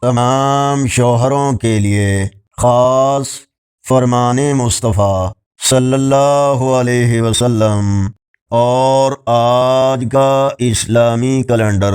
تمام شوہروں کے لیے خاص فرمان مصطفیٰ صلی اللہ علیہ وسلم اور آج کا اسلامی کیلنڈر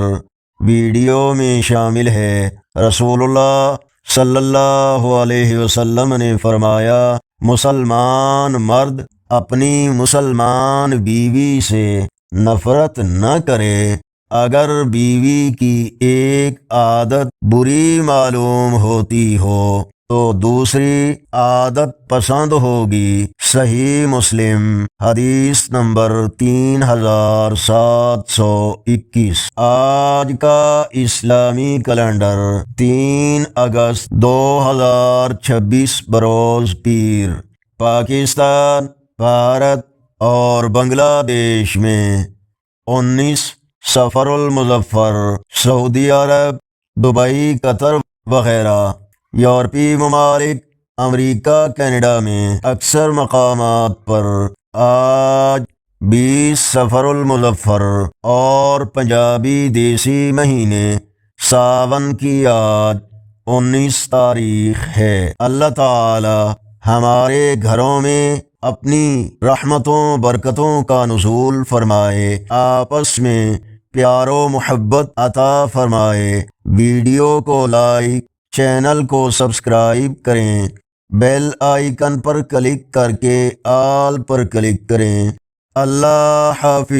ویڈیو میں شامل ہے۔ رسول اللہ صلی اللہ علیہ وسلم نے فرمایا، مسلمان مرد اپنی مسلمان بیوی سے نفرت نہ کرے۔ اگر بیوی کی ایک عادت بری معلوم ہوتی ہو تو دوسری عادت پسند ہوگی۔ صحیح مسلم حدیث نمبر 3721۔ آج کا اسلامی کیلنڈر 3 اگست 2026 بروز پیر۔ پاکستان، بھارت اور بنگلہ دیش میں 19 سفر المظفر، سعودی عرب، دبئی، قطر وغیرہ یورپی ممالک، امریکہ، کینیڈا میں اکثر مقامات پر آج 20 سفر المظفر اور پنجابی دیسی مہینے ساون کی آج 19 تاریخ ہے۔ اللہ تعالی ہمارے گھروں میں اپنی رحمتوں برکتوں کا نزول فرمائے، آپس میں پیار و محبت عطا فرمائے۔ ویڈیو کو لائک، چینل کو سبسکرائب کریں، بیل آئیکن پر کلک کر کے آل پر کلک کریں۔ اللہ حافظ۔